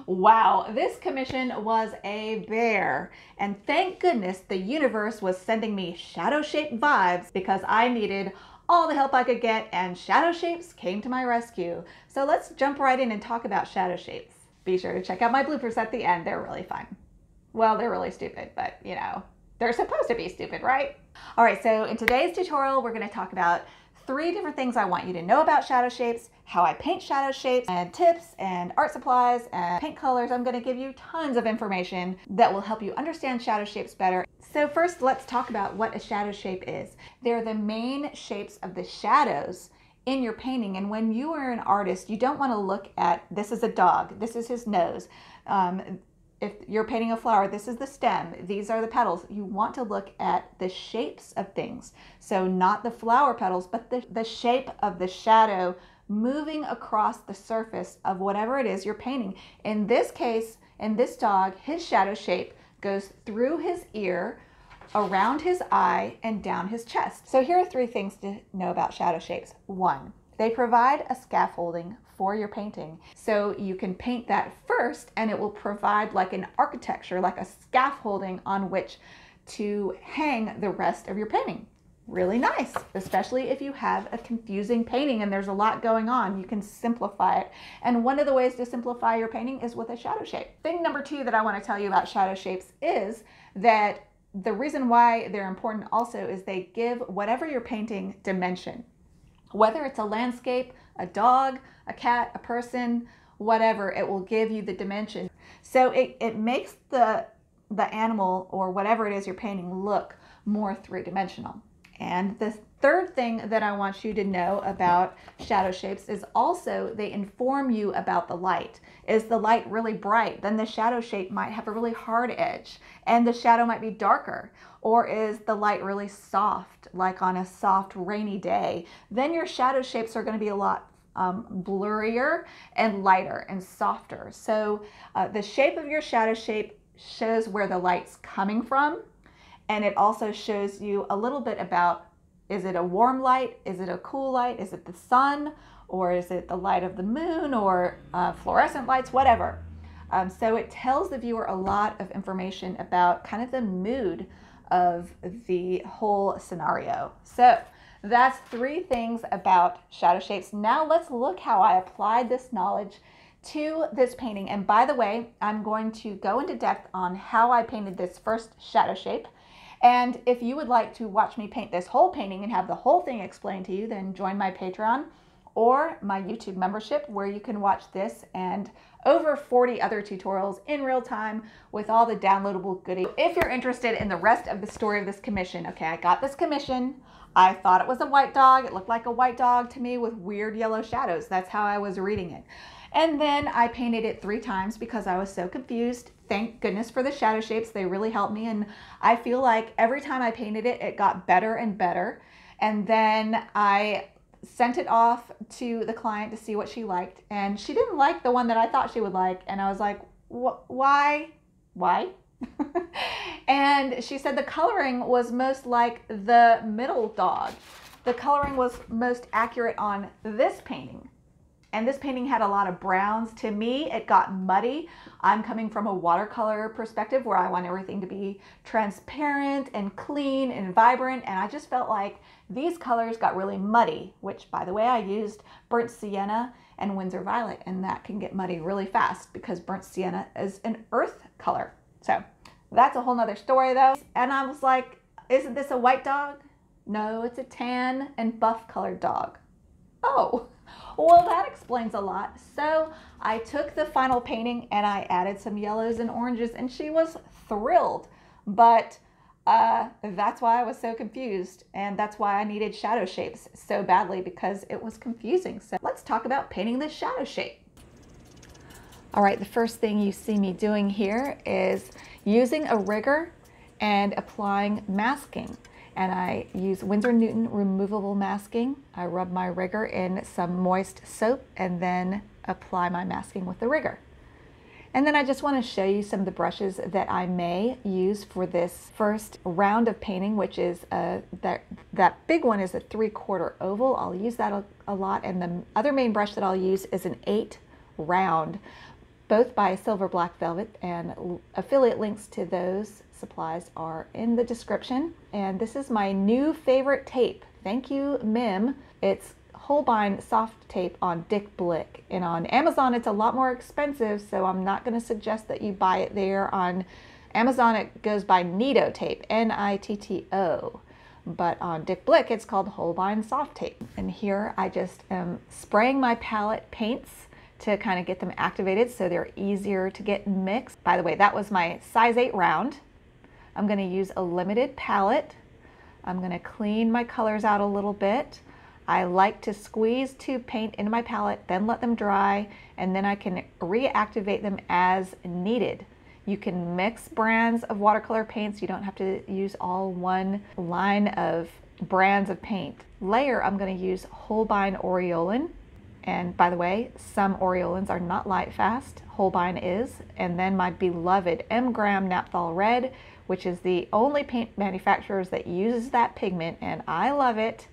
Wow, this commission was a bear. And thank goodness the universe was sending me shadow shape vibes because I needed all the help I could get, and shadow shapes came to my rescue. So let's jump right in and talk about shadow shapes. Be sure to check out my bloopers at the end. They're really fun. Well, they're really stupid, but you know, they're supposed to be stupid, right? All right, so in today's tutorial, we're going to talk about 3 different things I want you to know about shadow shapes, how I paint shadow shapes, and tips and art supplies and paint colors. I'm going to give you tons of information that will help you understand shadow shapes better. So first, let's talk about what a shadow shape is. They're the main shapes of the shadows in your painting. And when you are an artist, you don't want to look at, this is a dog, this is his nose. If you're painting a flower, this is the stem, these are the petals. You want to look at the shapes of things. So not the flower petals, but the shape of the shadow moving across the surface of whatever it is you're painting. In this case, in this dog, his shadow shape goes through his ear, around his eye, and down his chest. So here are 3 things to know about shadow shapes. 1, they provide a scaffolding for your painting. So you can paint that first and it will provide like an architecture, like a scaffolding on which to hang the rest of your painting. Really nice, especially if you have a confusing painting and there's a lot going on, you can simplify it. And one of the ways to simplify your painting is with a shadow shape. Thing number 2 that I want to tell you about shadow shapes is that the reason why they're important also is they give whatever you're painting dimension. Whether it's a landscape, a dog, a cat, a person, whatever, it will give you the dimension. So it makes the animal or whatever it is you're painting look more 3-dimensional. And the 3rd thing that I want you to know about shadow shapes is also they inform you about the light. Is the light really bright? Then the shadow shape might have a really hard edge and the shadow might be darker. Or is the light really soft, like on a soft rainy day? Then your shadow shapes are going to be a lot blurrier and lighter and softer. So the shape of your shadow shape shows where the light's coming from. And it also shows you a little bit about, is it a warm light? Is it a cool light? Is it the sun? Or is it the light of the moon or fluorescent lights, whatever. So it tells the viewer a lot of information about kind of the mood of the whole scenario. So that's 3 things about shadow shapes. Now let's look how I applied this knowledge to this painting. And by the way, I'm going to go into depth on how I painted this first shadow shape. And if you would like to watch me paint this whole painting and have the whole thing explained to you, then join my Patreon or my YouTube membership, where you can watch this and over 40 other tutorials in real time with all the downloadable goodies. If you're interested in the rest of the story of this commission, okay, I got this commission. I thought it was a white dog. It looked like a white dog to me with weird yellow shadows. That's how I was reading it. And then I painted it 3 times because I was so confused. Thank goodness for the shadow shapes. They really helped me. And I feel like every time I painted it, it got better and better. And then I sent it off to the client to see what she liked. And she didn't like the one that I thought she would like. And I was like, why? Why? And she said the coloring was most like the middle dog. The coloring was most accurate on this painting. And this painting had a lot of browns. To me, it got muddy. I'm coming from a watercolor perspective where I want everything to be transparent and clean and vibrant. And I just felt like these colors got really muddy, which, by the way, I used burnt sienna and Winsor violet, and that can get muddy really fast because burnt sienna is an earth color. So that's a whole nother story though. And I was like, isn't this a white dog? No, it's a tan and buff colored dog. Oh. Well, that explains a lot. So I took the final painting and I added some yellows and oranges, and she was thrilled. But that's why I was so confused, and that's why I needed shadow shapes so badly, because it was confusing. So let's talk about painting this shadow shape. All right, the first thing you see me doing here is using a rigger and applying masking. And I use Winsor Newton removable masking. I rub my rigger in some moist soap and then apply my masking with the rigger. And then I just want to show you some of the brushes that I may use for this first round of painting, which is that big one is a 3/4 oval. I'll use that a lot. And the other main brush that I'll use is an 8 round. both by Silver Black Velvet, and affiliate links to those supplies are in the description. And this is my new favorite tape. Thank you, Mim. It's Holbein soft tape on Dick Blick, and on Amazon it's a lot more expensive, so I'm not going to suggest that you buy it there. On Amazon it goes by Nitto tape, Nitto, but on Dick Blick it's called Holbein soft tape. And here I just am spraying my palette paints to kind of get them activated so they're easier to get mixed. By the way, that was my size 8 round. I'm going to use a limited palette. I'm going to clean my colors out a little bit. I like to squeeze tube paint into my palette, then let them dry, and then I can reactivate them as needed. You can mix brands of watercolor paints. You don't have to use all one line of brands of paint. Layer, I'm going to use Holbein Aureolin. And by the way, some Aureolins are not light fast. Holbein is. And then my beloved M-Gram Naphthol Red, which is the only paint manufacturers that uses that pigment, and I love it.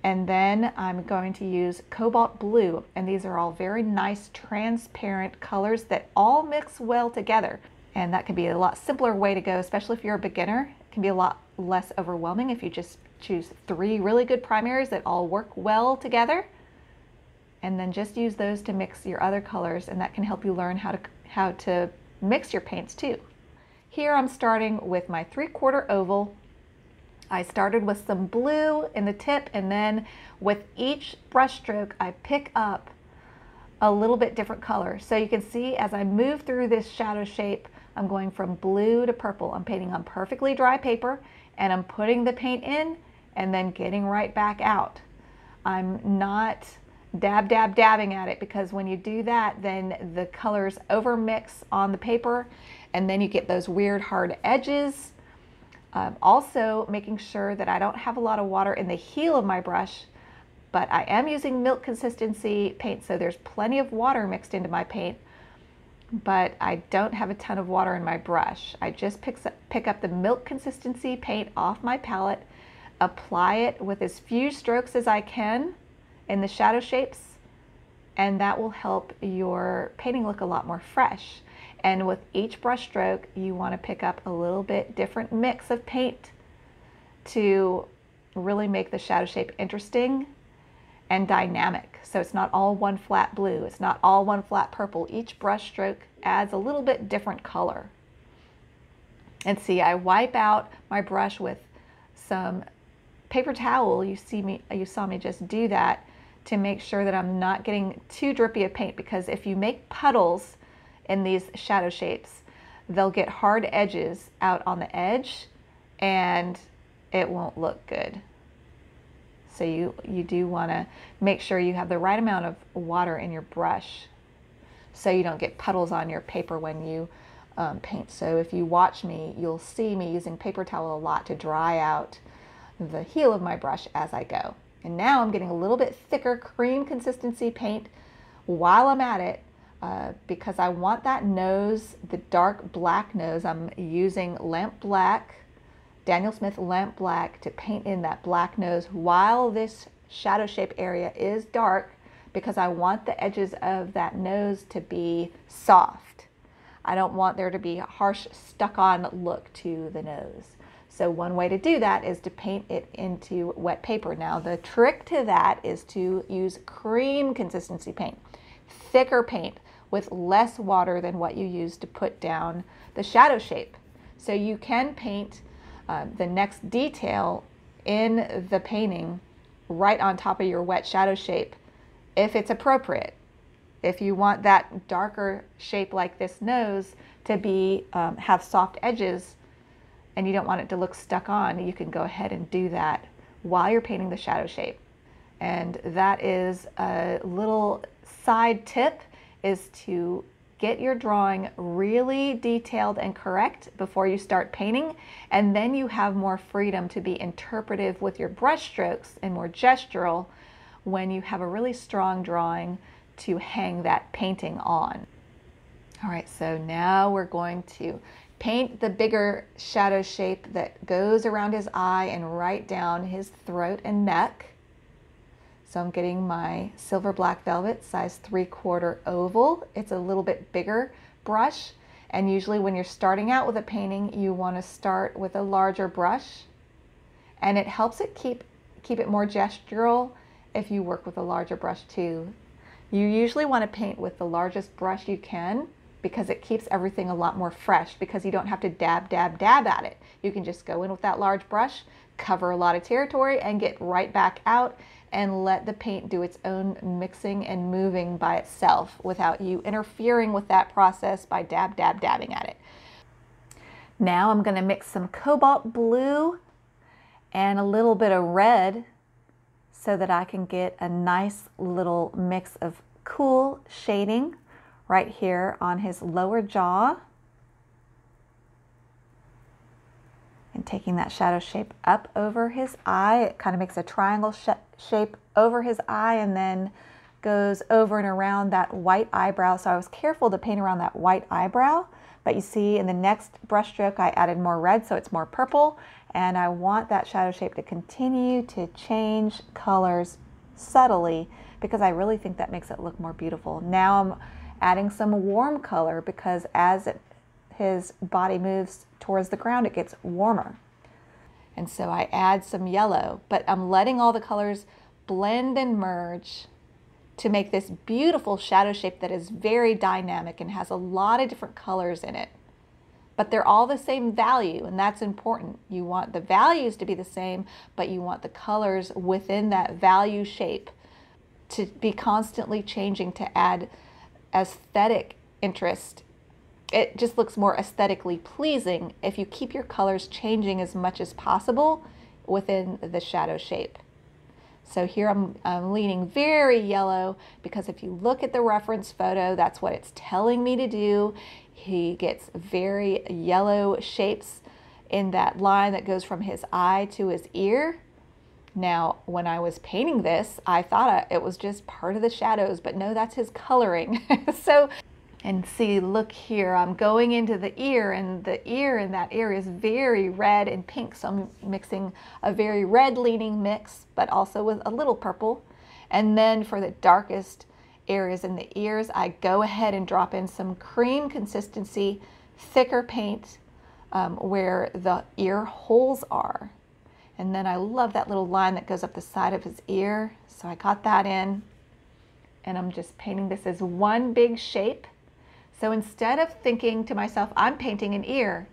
And then I'm going to use Cobalt Blue, and these are all very nice transparent colors that all mix well together. And that can be a lot simpler way to go, especially if you're a beginner. It can be a lot less overwhelming if you just choose 3 really good primaries that all work well together, and then just use those to mix your other colors, and that can help you learn how to mix your paints too. Here I'm starting with my 3/4 oval. I started with some blue in the tip, and then with each brush stroke I pick up a little bit different color. So you can see as I move through this shadow shape, I'm going from blue to purple. I'm painting on perfectly dry paper, and I'm putting the paint in and then getting right back out. I'm not dabbing at it, because when you do that, then the colors overmix on the paper, and then you get those weird hard edges. Also making sure that I don't have a lot of water in the heel of my brush, but I am using milk consistency paint, so there's plenty of water mixed into my paint, but I don't have a ton of water in my brush. I just pick up the milk consistency paint off my palette, apply it with as few strokes as I can in the shadow shapes, and that will help your painting look a lot more fresh. And with each brush stroke, you want to pick up a little bit different mix of paint to really make the shadow shape interesting and dynamic. So it's not all one flat blue, it's not all one flat purple. Each brush stroke adds a little bit different color. And see, I wipe out my brush with some paper towel. You saw me just do that to make sure that I'm not getting too drippy of paint, because if you make puddles in these shadow shapes, they'll get hard edges out on the edge and it won't look good. So you do want to make sure you have the right amount of water in your brush so you don't get puddles on your paper when you paint. So if you watch me, you'll see me using paper towel a lot to dry out the heel of my brush as I go. And now I'm getting a little bit thicker cream consistency paint while I'm at it, because I want that nose, the dark black nose. I'm using Lamp Black, Daniel Smith Lamp Black, to paint in that black nose while this shadow shape area is dark, because I want the edges of that nose to be soft. I don't want there to be a harsh stuck-on look to the nose. So one way to do that is to paint it into wet paper. Now the trick to that is to use cream consistency paint, thicker paint with less water than what you use to put down the shadow shape. So you can paint the next detail in the painting right on top of your wet shadow shape if it's appropriate. If you want that darker shape like this nose to be have soft edges, and you don't want it to look stuck on, you can go ahead and do that while you're painting the shadow shape. And that is a little side tip, is to get your drawing really detailed and correct before you start painting, and then you have more freedom to be interpretive with your brush strokes and more gestural when you have a really strong drawing to hang that painting on. All right, so now we're going to paint the bigger shadow shape that goes around his eye and right down his throat and neck. So I'm getting my Silver Black Velvet size 3/4 oval. It's a little bit bigger brush. And usually when you're starting out with a painting, you want to start with a larger brush. And it helps it keep it more gestural if you work with a larger brush too. You usually want to paint with the largest brush you can because it keeps everything a lot more fresh, because you don't have to dab at it. You can just go in with that large brush, cover a lot of territory, and get right back out and let the paint do its own mixing and moving by itself without you interfering with that process by dabbing at it. Now I'm going to mix some cobalt blue and a little bit of red so that I can get a nice little mix of cool shading right here on his lower jaw. And taking that shadow shape up over his eye, it kind of makes a triangle shape over his eye and then goes over and around that white eyebrow. So I was careful to paint around that white eyebrow, but you see in the next brush stroke I added more red, so it's more purple, and I want that shadow shape to continue to change colors subtly because I really think that makes it look more beautiful. Now I'm adding some warm color because as his body moves towards the ground, it gets warmer. And so I add some yellow, but I'm letting all the colors blend and merge to make this beautiful shadow shape that is very dynamic and has a lot of different colors in it. But they're all the same value, and that's important. You want the values to be the same, but you want the colors within that value shape to be constantly changing to add aesthetic interest. It just looks more aesthetically pleasing if you keep your colors changing as much as possible within the shadow shape. So here I'm leaning very yellow because if you look at the reference photo, that's what it's telling me to do. He gets very yellow shapes in that line that goes from his eye to his ear. Now, when I was painting this, I thought it was just part of the shadows, but no, that's his coloring. And see, look here, I'm going into the ear, and the ear in that area is very red and pink. So I'm mixing a very red leaning mix, but also with a little purple. And then for the darkest areas in the ears, I go ahead and drop in some cream consistency, thicker paint where the ear holes are. And then I love that little line that goes up the side of his ear. So I got that in, and I'm just painting this as one big shape. So instead of thinking to myself, I'm painting an ear,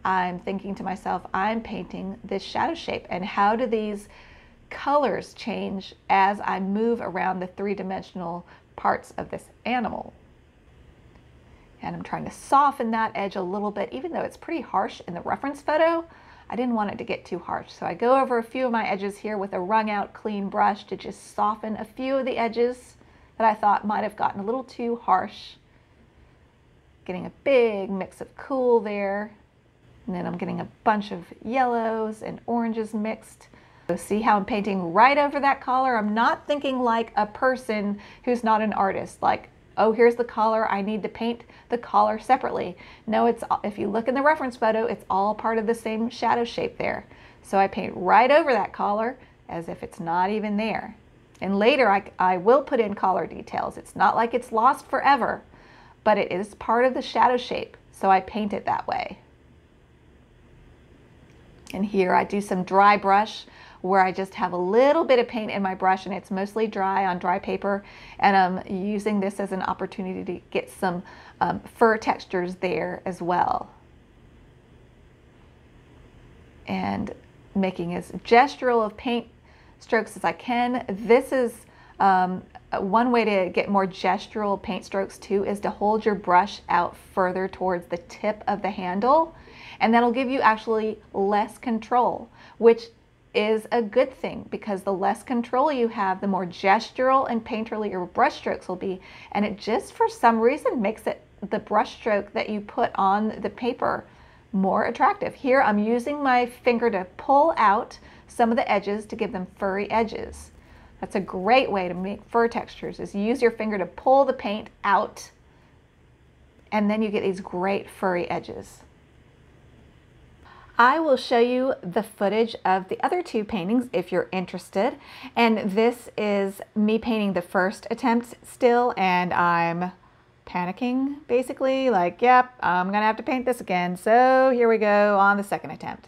I'm thinking to myself, I'm painting this shadow shape. And how do these colors change as I move around the three-dimensional parts of this animal? And I'm trying to soften that edge a little bit, even though it's pretty harsh in the reference photo. I didn't want it to get too harsh. So I go over a few of my edges here with a wrung out clean brush to just soften a few of the edges that I thought might have gotten a little too harsh. Getting a big mix of cool there. And then I'm getting a bunch of yellows and oranges mixed. So see how I'm painting right over that collar? I'm not thinking like a person who's not an artist, like, oh, here's the collar, I need to paint the collar separately. No, it's, if you look in the reference photo, it's all part of the same shadow shape there. So I paint right over that collar as if it's not even there. And later I will put in collar details. It's not like it's lost forever, but it is part of the shadow shape, so I paint it that way. And here I do some dry brush where I just have a little bit of paint in my brush, and it's mostly dry on dry paper, and I'm using this as an opportunity to get some fur textures there as well. And making as gestural of paint strokes as I can. This is one way to get more gestural paint strokes too, is to hold your brush out further towards the tip of the handle, and that'll give you actually less control, which is a good thing, because the less control you have, the more gestural and painterly your brush strokes will be, and it just for some reason makes it the brush stroke that you put on the paper more attractive. Here I'm using my finger to pull out some of the edges to give them furry edges. That's a great way to make fur textures, is use your finger to pull the paint out, and then you get these great furry edges. I will show you the footage of the other two paintings if you're interested. And this is me painting the first attempt still, and I'm panicking basically, like, yep, I'm gonna have to paint this again. So here we go on the second attempt.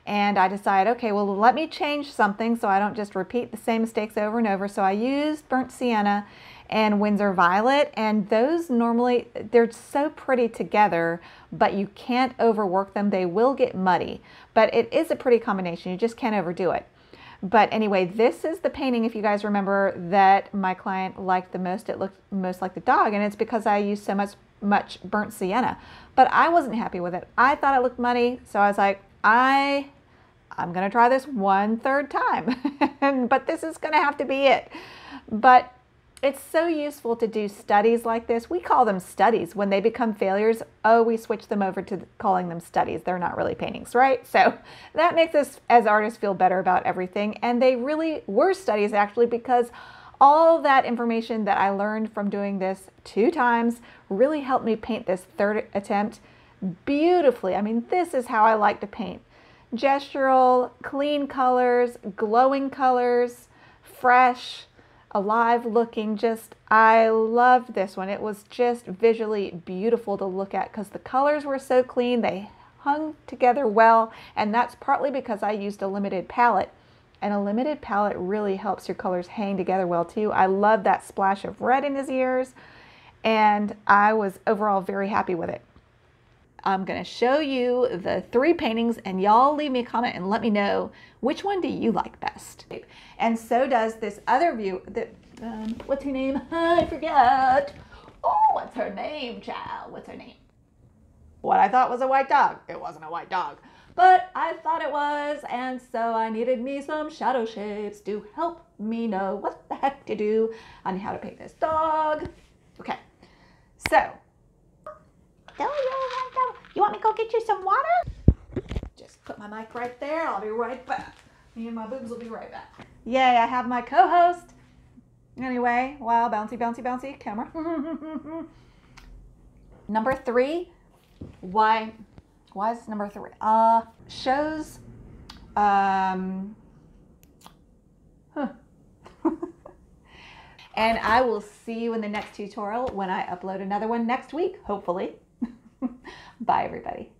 And I decide, okay, well, let me change something so I don't just repeat the same mistakes over and over. So I used burnt sienna and Winsor violet, and those normally, they're so pretty together, but you can't overwork them. They will get muddy, but it is a pretty combination. You just can't overdo it. But anyway, this is the painting, if you guys remember, that my client liked the most. It looked most like the dog, and it's because I used so much burnt sienna. But I wasn't happy with it. I thought it looked muddy, so I was like, I'm gonna try this one third time, but this is gonna have to be it. But it's so useful to do studies like this. We call them studies. When they become failures, oh, we switch them over to calling them studies. They're not really paintings, right? So that makes us as artists feel better about everything. And they really were studies actually, because all that information that I learned from doing this 2 times really helped me paint this third attempt beautifully. I mean, this is how I like to paint. Gestural, clean colors, glowing colors, fresh, alive looking. Just, I loved this one. It was just visually beautiful to look at because the colors were so clean. They hung together well, and that's partly because I used a limited palette, and a limited palette really helps your colors hang together well too. I love that splash of red in his ears, and I was overall very happy with it. I'm going to show you the 3 paintings, and y'all leave me a comment and let me know which one do you like best. And so does this other view. What's her name? I forget. Oh, what's her name, child? What's her name? What I thought was a white dog. It wasn't a white dog, but I thought it was, and so I needed me some shadow shapes to help me know what the heck to do on how to paint this dog. Okay, so you want me to go get you some water? Just put my mic right there. I'll be right back. Me and my boobs will be right back. Yay, I have my co-host. Anyway, wow, bouncy, bouncy, bouncy camera. Number 3. Why is number 3? Shows, And I will see you in the next tutorial when I upload another one next week, hopefully. Bye, everybody.